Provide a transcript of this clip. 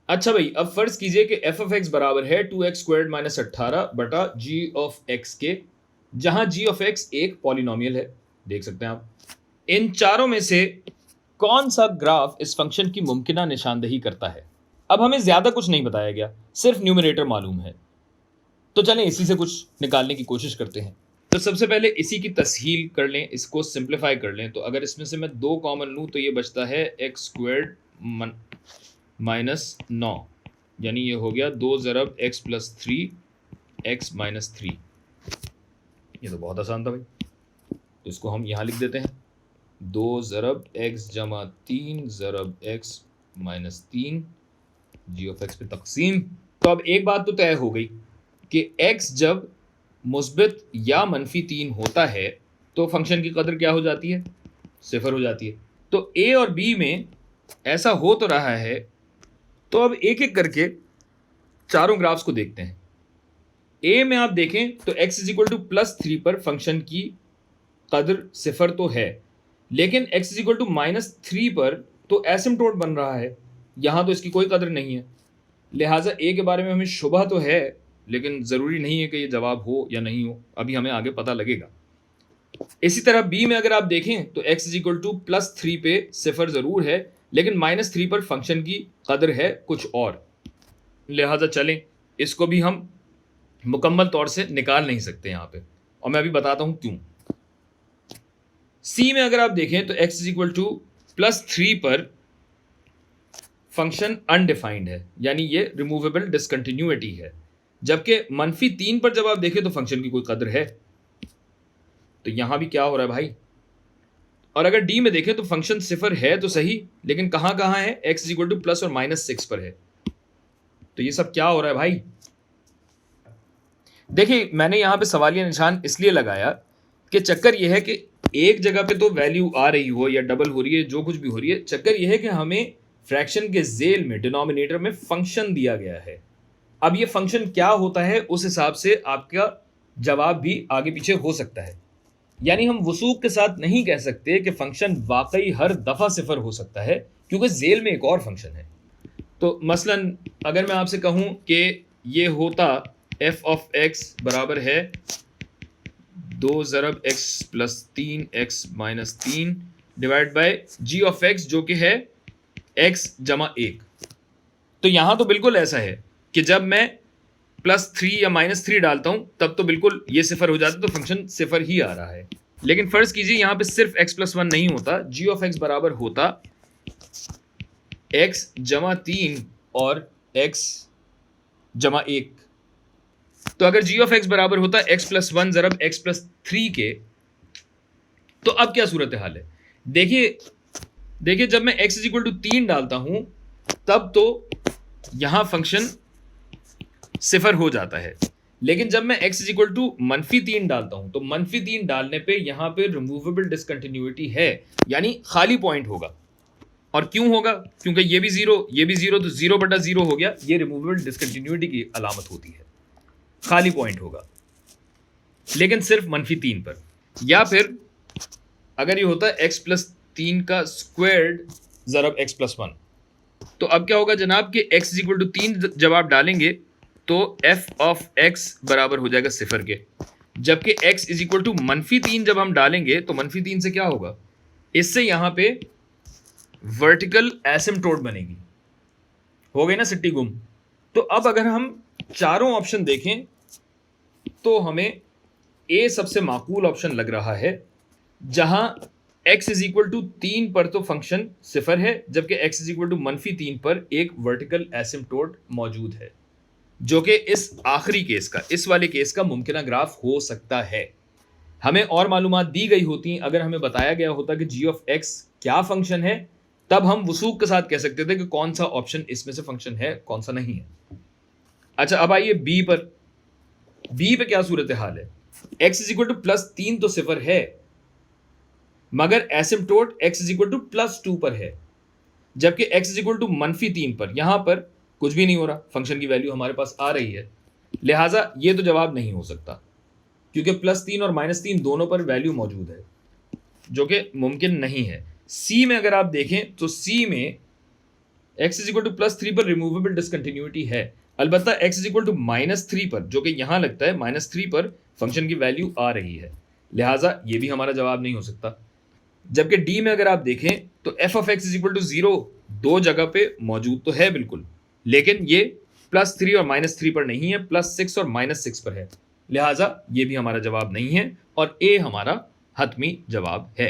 अच्छा भाई, अब फर्ज कीजिए कि एफ ऑफ एक्स बराबर है 2x² माइनस 18 बटा जी ऑफ एक्स के, जहां जी ऑफ एक्स एक पॉलिनोमियल है। देख सकते हैं आप। इन चारों में से कौन सा ग्राफ इस फंक्शन की मुमकिना निशानदेही करता है? अब हमें ज्यादा कुछ नहीं बताया गया, सिर्फ न्यूमरेटर मालूम है। तो चलें इसी से कुछ निकालने की कोशिश करते हैं। तो सबसे पहले इसी की तसहील कर लें, इसको सिंप्लीफाई कर लें। तो अगर इसमें से मैं 2 कॉमन लूँ तो ये बचता है x² माइनस 9, यानी ये हो गया 2 ज़रब x प्लस 3 x माइनस 3। ये तो बहुत आसान था भाई, तो इसको हम यहाँ लिख देते हैं 2 ज़रब x जमा 3 ज़रब x minus 3 g of x पे तकसीम। तो अब एक बात तो तय हो गई कि x जब मुस्बित या मनफी 3 होता है तो फंक्शन की कदर क्या हो जाती है? सिफर हो जाती है। तो a और b में ऐसा हो तो रहा है, तो अब एक एक करके चारों ग्राफ्स को देखते हैं। a में आप देखें तो x is equal two plus 3 पर फंक्शन की कदर सिफर तो है, लेकिन x is equal to minus 3 पर तो एसिम्टोट बन रहा है, यहां तो इसकी कोई कदर नहीं है। लिहाजा a के बारे में हमें शुबह तो है, लेकिन ज़रूरी नहीं है कि ये जवाब हो या नहीं हो, अभी हमें आगे पता लगेगा। इसी तरह b में अगर आप देखें तो x is equal two plus 3 पे सिफर ज़रूर है, लेकिन माइनस 3 पर फंक्शन की कदर है कुछ और। लिहाजा चलें इसको भी हम मुकम्मल तौर से निकाल नहीं सकते यहाँ पे, और मैं अभी बताता हूँ क्यों। c में अगर आप देखें तो x is equal two plus 3 पर फंक्शन अनडिफाइंड है, यानी ये रिमूवेबल डिसकंटिन्यूटी है, जबकि मनफी 3 पर जब आप देखें तो फंक्शन की कोई कदर है। तो यहां भी क्या हो रहा है भाई? और अगर डी में देखें तो फंक्शन सिफर है तो सही, लेकिन कहां कहां है? x is equal two plus और माइनस 6 पर है। तो ये सब क्या हो रहा है भाई? देखिए, मैंने यहां पे सवालिया निशान इसलिए लगाया कि चक्कर यह है कि एक जगह पे तो वैल्यू आ रही हो या डबल हो रही है, जो कुछ भी हो रही है, चक्कर यह है कि हमें फ्रैक्शन के जेल में डिनोमिनेटर में फंक्शन दिया गया है। अब ये फंक्शन क्या होता है उस हिसाब से आपका जवाब भी आगे पीछे हो सकता है। यानी हम वसूख के साथ नहीं कह सकते कि फंक्शन वाकई हर दफा सिफर हो सकता है, क्योंकि जेल में एक और फंक्शन है। तो मसलन अगर मैं आपसे कहूं कि ये होता f ऑफ x बराबर है 2 ज़रब x plus 3 x minus 3 divide by g of x, जो कि है x जमा 1। तो यहां तो बिल्कुल ऐसा है कि जब मैं प्लस 3 या माइनस 3 डालता हूं तब तो बिल्कुल ये सिफर हो जाता है, तो फंक्शन सिफर ही आ रहा है। लेकिन फर्ज कीजिए यहां पे सिर्फ x प्लस 1 नहीं होता, g ऑफ x बराबर होता x जमा 3 और x जमा 1। तो अगर g ऑफ x बराबर होता x प्लस 1 ज़रब x प्लस 3 के, तो अब क्या सूरत हाल है? देखिए जब मैं x इज इक्वल टू 3 डालता हूं तब तो यहां फंक्शन सिफर हो जाता है, लेकिन जब मैं x इज इक्वल टू मनफी 3 डालता हूं तो मनफी 3 डालने पे यहां पे रिमूवेबल डिसकंटिन्यूटी है, यानी खाली पॉइंट होगा। और क्यों होगा? क्योंकि ये भी जीरो, ये भी जीरो, तो 0 बटा 0 हो गया। ये रिमूवेबल डिसकंटिन्यूटी की अलामत होती है, खाली पॉइंट होगा, लेकिन सिर्फ मनफी 3 पर। या फिर अगर ये होता है x प्लस 3 का स्क्वायर्ड ज़रब x प्लस 1, तो अब क्या होगा जनाब कि x इज इक्वल टू 3 जब आप डालेंगे तो f ऑफ x बराबर हो जाएगा सिफर के, जबकि x इज इक्वल टू मनफी 3 जब हम डालेंगे तो मनफी 3 से क्या होगा? इससे यहां पे वर्टिकल एसिम्टोट बनेगी। हो गई ना सिट्टी गुम। तो अब अगर हम चारों ऑप्शन देखें तो हमें a सबसे माकूल ऑप्शन लग रहा है, जहां x इज इक्वल टू 3 पर तो फंक्शन सिफर है, जबकि x इज इक्वल टू मनफी 3 पर एक वर्टिकल एसिम्टोट मौजूद है, जो कि इस आखिरी केस का, इस वाले केस का मुमकिना ग्राफ हो सकता है। हमें और मालूमात दी गई होती, अगर हमें बताया गया होता कि g ऑफ x क्या फंक्शन है, तब हम वसूख के साथ कह सकते थे कि कौन सा ऑप्शन इसमें से फंक्शन है, कौन सा नहीं है। अच्छा, अब आइए b पर। b पे क्या सूरत हाल है? x is equal two plus 3 तो सिफर है, मगर asymptote x is equal two plus 2 पर है, जबकि x इज इक्वल टू मनफी 3 पर यहां पर कुछ भी नहीं हो रहा, फंक्शन की वैल्यू हमारे पास आ रही है। लिहाजा ये तो जवाब नहीं हो सकता, क्योंकि प्लस 3 और माइनस 3 दोनों पर वैल्यू मौजूद है, जो कि मुमकिन नहीं है। सी में अगर आप देखें तो सी में x इज इक्वल टू +3 पर रिमूवेबल डिसकंटिन्यूटी है, अलबत्ता x इज इक्वल टू -3 पर, जो कि यहाँ लगता है -3 पर फंक्शन की वैल्यू आ रही है, लिहाजा ये भी हमारा जवाब नहीं हो सकता। जबकि डी में अगर आप देखें तो f of x is equal to 0 दो जगह पे मौजूद तो है बिल्कुल, लेकिन ये +3 और -3 पर नहीं है, +6 और -6 पर है, लिहाजा ये भी हमारा जवाब नहीं है और ए हमारा हतमी जवाब है।